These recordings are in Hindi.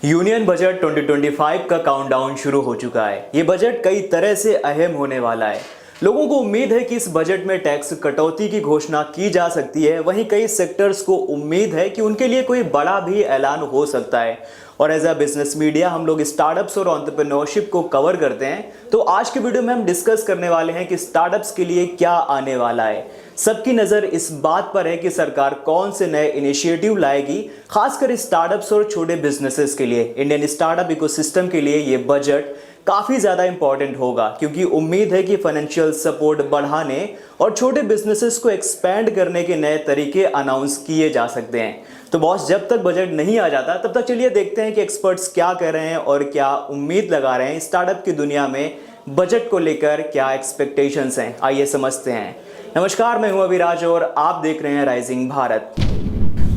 यूनियन बजट 2025 का काउंटडाउन शुरू हो चुका है। ये बजट कई तरह से अहम होने वाला है। लोगों को उम्मीद है कि इस बजट में टैक्स कटौती की घोषणा की जा सकती है। वहीं कई सेक्टर्स को उम्मीद है कि उनके लिए कोई बड़ा भी ऐलान हो सकता है। और एज अ बिजनेस मीडिया हम लोग स्टार्टअप्स और एंटरप्रेन्योरशिप को कवर करते हैं। तो आज के वीडियो में हम डिस्कस करने वाले हैं कि स्टार्टअप्स के लिए क्या आने वाला है। सबकी नज़र इस बात पर है कि सरकार कौन से नए इनिशिएटिव लाएगी, खासकर स्टार्टअप्स और छोटे बिजनेसेस के लिए। इंडियन स्टार्टअप इकोसिस्टम के लिए ये बजट काफ़ी ज़्यादा इंपॉर्टेंट होगा, क्योंकि उम्मीद है कि फाइनेंशियल सपोर्ट बढ़ाने और छोटे बिजनेसेस को एक्सपेंड करने के नए तरीके अनाउंस किए जा सकते हैं। तो बॉस, जब तक बजट नहीं आ जाता तब तक चलिए देखते हैं कि एक्सपर्ट्स क्या कह रहे हैं और क्या उम्मीद लगा रहे हैं। स्टार्टअप की दुनिया में बजट को लेकर क्या एक्सपेक्टेशंस हैं, आइए समझते हैं। नमस्कार, मैं हूं अभिराज और आप देख रहे हैं राइजिंग भारत।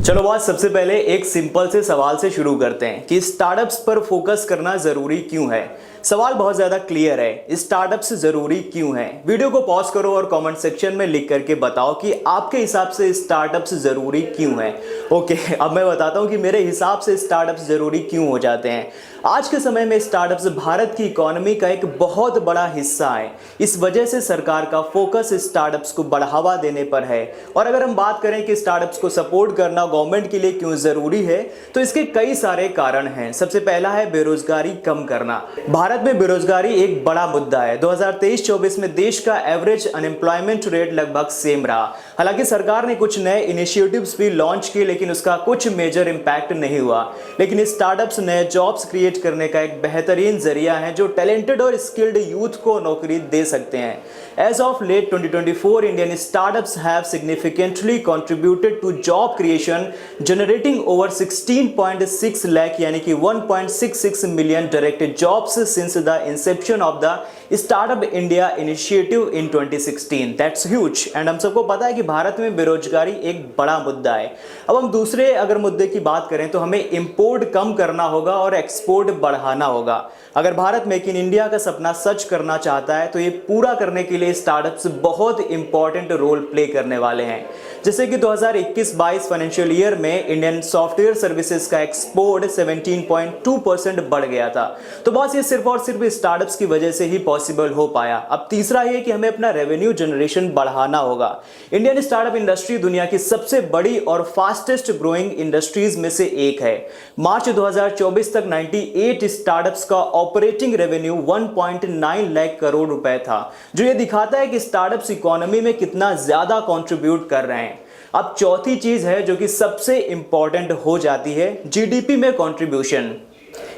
चलो बॉस, सबसे पहले एक सिंपल से सवाल से शुरू करते हैं कि स्टार्टअप्स पर फोकस करना जरूरी क्यों है। सवाल बहुत ज्यादा क्लियर है, स्टार्टअप्स जरूरी क्यों है। वीडियो को पॉज करो और कमेंट सेक्शन में लिख करके बताओ कि आपके हिसाब से स्टार्टअप्स जरूरी क्यों है। ओके, अब मैं बताता हूं कि मेरे हिसाब से स्टार्टअप्स जरूरी क्यों हो जाते हैं। आज के समय में स्टार्टअप्स भारत की इकोनॉमी का एक बहुत बड़ा हिस्सा है। इस वजह से सरकार का फोकस स्टार्टअप्स को बढ़ावा देने पर है। और अगर हम बात करें कि स्टार्टअप्स को सपोर्ट करना गवर्नमेंट के लिए क्यों जरूरी है, तो इसके कई सारे कारण हैं। सबसे पहला है बेरोजगारी कम करना। भारत में बेरोजगारी एक बड़ा मुद्दा है। 2023-24 में देश का एवरेज अनएम्प्लॉयमेंट रेट लगभग सेम रहा। हालांकि सरकार ने कुछ नए इनिशिएटिव्स भी लॉन्च किए, लेकिन उसका कुछ मेजर इंपैक्ट नहीं हुआ। लेकिन स्टार्टअप्स नए जॉब्स क्रिएट करने का एक बेहतरीन जरिया है, जो टैलेंटेड और स्किल्ड यूथ को नौकरी दे सकते हैं। As of late 2024, Indian startups have significantly contributed to job creation, generating over 16.6 lakh यानी कि 1.66 million direct jobs since the inception of the Startup India initiative in 2016. That's huge. And हम सबको पता है कि भारत में बेरोजगारी एक बड़ा मुद्दा है। अब हम दूसरे अगर मुद्दे की बात करें तो हमें इंपोर्ट कम करना होगा और एक्सपोर्ट बढ़ाना होगा। अगर भारत मेक इन इंडिया का सपना सच करना चाहता है तो ये पूरा करने के लिए स्टार्टअप्स बहुत इंपॉर्टेंट रोल प्ले करने वाले हैं। जैसे कि 2021-22 फाइनेंशियल ईयर में इंडियन सॉफ्टवेयर सर्विसेज का एक्सपोर्ट 17.2% बढ़ गया था। तो बॉस, ये सिर्फ और सिर्फ स्टार्टअप्स की वजह से ही पॉसिबल हो पाया। अब तीसरा ये कि हमें अपना रेवेन्यू जनरेशन बढ़ाना होगा। इंडियन स्टार्टअप इंडस्ट्री दुनिया की सबसे बड़ी और फास्टेस्ट ग्रोइंग इंडस्ट्रीज में से एक है। मार्च 2024 तक 98 स्टार्टअप्स का ऑपरेटिंग रेवेन्यू 1.9 लाख करोड़ रुपए था, जो ये दिखाता है कि स्टार्टअप्स इकोनॉमी में कितना ज्यादा कंट्रीब्यूट कर रहे हैं। अब चौथी चीज है जो कि सबसे इंपॉर्टेंट हो जाती है, जीडीपी में कंट्रीब्यूशन।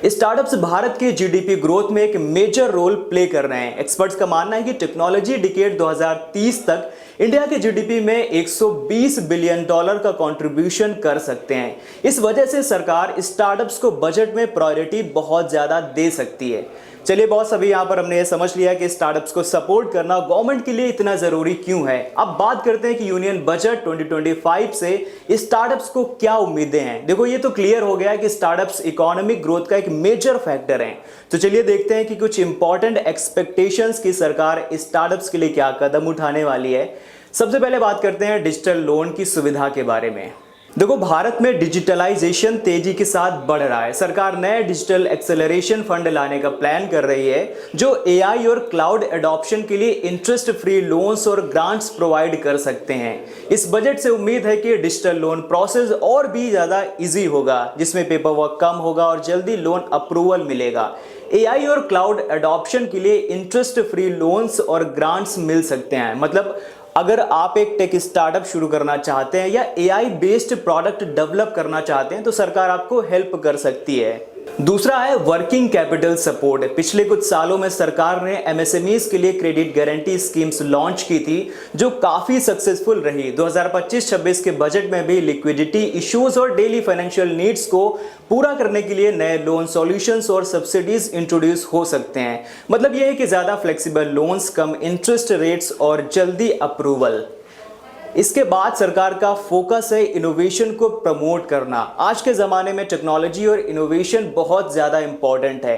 स्टार्टअप्स भारत के जीडीपी ग्रोथ में एक मेजर रोल प्ले कर रहे हैं। एक्सपर्ट्स का मानना है कि टेक्नोलॉजी डिकेड 2030 तक इंडिया के जीडीपी में $120 बिलियन का कंट्रीब्यूशन कर सकते हैं। इस वजह से सरकार स्टार्टअप्स को बजट में प्रायोरिटी बहुत ज्यादा दे सकती है। चलिए बॉस, अभी यहाँ पर हमने ये समझ लिया कि स्टार्टअप्स को सपोर्ट करना गवर्नमेंट के लिए इतना जरूरी क्यों है। अब बात करते हैं कि यूनियन बजट 2025 से स्टार्टअप्स को क्या उम्मीदें हैं। देखो, ये तो क्लियर हो गया कि स्टार्टअप्स इकोनॉमिक ग्रोथ का एक मेजर फैक्टर है। तो चलिए देखते हैं कि कुछ इंपॉर्टेंट एक्सपेक्टेशंस की सरकार स्टार्टअप्स के लिए क्या कदम उठाने वाली है। सबसे पहले बात करते हैं डिजिटल लोन की सुविधा के बारे में। देखो, भारत में डिजिटलाइजेशन तेजी के साथ बढ़ रहा है। सरकार नए डिजिटल एक्सेलरेशन फंड लाने का प्लान कर रही है, जो एआई और क्लाउड एडॉप्शन के लिए इंटरेस्ट फ्री लोन्स और ग्रांट्स प्रोवाइड कर सकते हैं। इस बजट से उम्मीद है कि डिजिटल लोन प्रोसेस और भी ज्यादा इजी होगा, जिसमें पेपर वर्क कम होगा और जल्दी लोन अप्रूवल मिलेगा। एआई और क्लाउड एडॉप्शन के लिए इंटरेस्ट फ्री लोन्स और ग्रांट्स मिल सकते हैं। मतलब अगर आप एक टेक स्टार्टअप शुरू करना चाहते हैं या एआई बेस्ड प्रोडक्ट डेवलप करना चाहते हैं तो सरकार आपको हेल्प कर सकती है। दूसरा है वर्किंग कैपिटल सपोर्ट। पिछले कुछ सालों में सरकार ने एमएसएमईज के लिए क्रेडिट गारंटी स्कीम्स लॉन्च की थी, जो काफी सक्सेसफुल रही। 2025-26 के बजट में भी लिक्विडिटी इश्यूज और डेली फाइनेंशियल नीड्स को पूरा करने के लिए नए लोन सॉल्यूशंस और सब्सिडीज इंट्रोड्यूस हो सकते हैं। मतलब यह है कि ज्यादा फ्लेक्सिबल लोन्स, कम इंटरेस्ट रेट्स और जल्दी अप्रूवल। इसके बाद सरकार का फोकस है इनोवेशन को प्रमोट करना। आज के ज़माने में टेक्नोलॉजी और इनोवेशन बहुत ज़्यादा इंपॉर्टेंट है।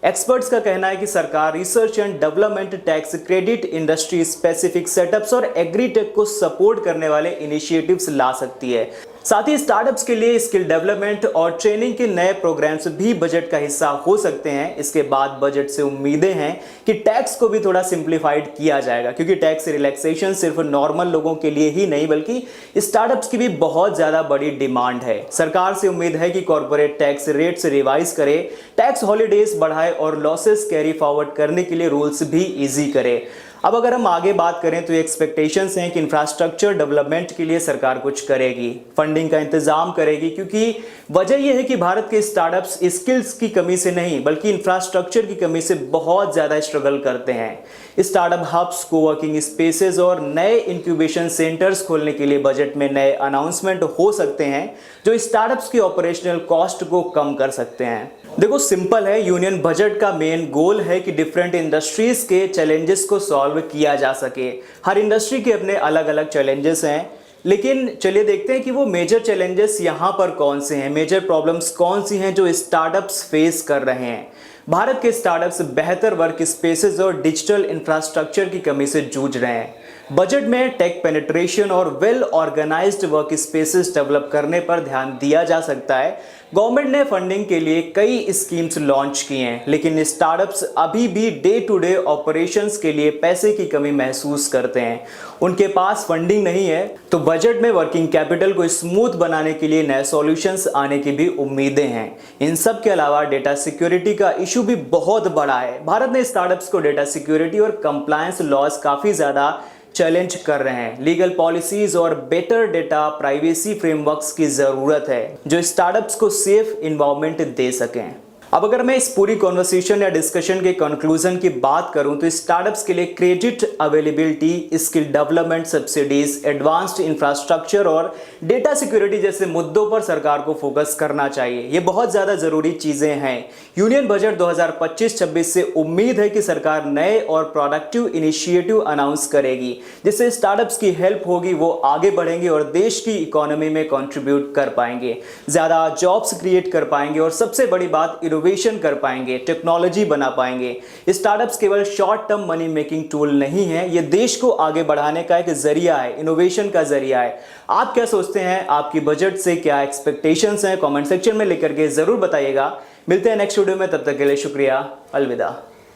एक्सपर्ट्स का कहना है कि सरकार research and development, tax credit, industry specific setups और एग्रीटेक को सपोर्ट करने वाले इनिशिएटिव्स ला सकती है। साथ ही स्टार्टअप्स के लिए स्किल डेवलपमेंट और ट्रेनिंग के नए प्रोग्राम्स भी बजट का हिस्सा हो सकते हैं। इसके बाद बजट से उम्मीदें हैं कि टैक्स को भी थोड़ा सिंप्लीफाइड किया जाएगा, क्योंकि टैक्स रिलैक्सेशन सिर्फ नॉर्मल लोगों के लिए ही नहीं बल्कि स्टार्टअप्स की भी बहुत ज्यादा बड़ी डिमांड है। सरकार से उम्मीद है कि कॉर्पोरेट टैक्स रेट्स रिवाइज करे, टैक्स हॉलीडेज बढ़ाए और लॉसेस कैरी फॉरवर्ड करने के लिए रूल्स भी इजी करे। अब अगर हम आगे बात करें तो ये एक्सपेक्टेशंस हैं कि इंफ्रास्ट्रक्चर डेवलपमेंट के लिए सरकार कुछ करेगी, फंडिंग का इंतजाम करेगी, क्योंकि वजह यह है कि भारत के स्टार्टअप्स स्किल्स की कमी से नहीं बल्कि इंफ्रास्ट्रक्चर की कमी से बहुत ज़्यादा स्ट्रगल करते हैं। स्टार्टअप हब्स, कोवर्किंग स्पेसेस और नए इंक्यूबेशन सेंटर्स खोलने के लिए बजट में नए अनाउंसमेंट हो सकते हैं जो स्टार्टअप्स की ऑपरेशनल कॉस्ट को कम कर सकते हैं। देखो सिंपल है, यूनियन बजट का मेन गोल है कि डिफरेंट इंडस्ट्रीज के चैलेंजेस को सॉल्व किया जा सके। हर इंडस्ट्री के अपने अलग अलग चैलेंजेस हैं, लेकिन चलिए देखते हैं कि वो मेजर चैलेंजेस यहाँ पर कौन से हैं, मेजर प्रॉब्लम्स कौन सी हैं जो स्टार्टअप्स फेस कर रहे हैं। भारत के स्टार्टअप्स बेहतर वर्क स्पेसेस और डिजिटल इंफ्रास्ट्रक्चर की कमी से जूझ रहे हैं। बजट में टेक पेनिट्रेशन और well organised work spaces develop करने पर ध्यान दिया जा सकता है। गवर्नमेंट ने फंडिंग के लिए कई स्कीम्स लॉन्च की हैं, लेकिन स्टार्टअप्स अभी भी डे टू डे ऑपरेशंस के लिए पैसे की कमी महसूस करते हैं। उनके पास फंडिंग नहीं है, तो बजट में वर्किंग कैपिटल को स्मूथ बनाने के लिए नए सॉल्यूशंस आने की भी उम्मीदें हैं। इन सब के अलावा डेटा सिक्योरिटी का इशू भी बहुत बड़ा है। भारत ने स्टार्टअप्स को डेटा सिक्योरिटी और कंप्लायंस लॉज काफी ज्यादा चैलेंज कर रहे हैं। लीगल पॉलिसीज और बेटर डेटा प्राइवेसी फ्रेमवर्क्स की जरूरत है जो स्टार्टअप्स को सेफ एनवायरनमेंट दे सकें। अब अगर मैं इस पूरी कॉन्वर्सेशन या डिस्कशन के कंक्लूजन की बात करूं तो स्टार्टअप्स के लिए credit availability, skill development subsidies, advanced infrastructure और डेटा सिक्योरिटी जैसे मुद्दों पर सरकार को फोकस करना चाहिए। ये बहुत ज्यादा जरूरी चीजें हैं। यूनियन बजट 2025-26 से उम्मीद है कि सरकार नए और प्रोडक्टिव इनिशिएटिव अनाउंस करेगी, जिससे स्टार्टअप्स की हेल्प होगी, वो आगे बढ़ेंगे और देश की इकोनॉमी में कंट्रीब्यूट कर पाएंगे, ज्यादा जॉब्स क्रिएट कर पाएंगे और सबसे बड़ी बात इनोवेशन कर पाएंगे, टेक्नोलॉजी बना पाएंगे। स्टार्टअप्स केवल short term money making tool नहीं है, ये देश को आगे बढ़ाने का एक जरिया है, इनोवेशन का जरिया है। आप क्या सोचते हैं? आपकी बजट से क्या एक्सपेक्टेशंस हैं? कमेंट सेक्शन में लिख करके जरूर बताइएगा। मिलते हैं नेक्स्ट वीडियो में, तब तक के लिए शुक्रिया, अलविदा।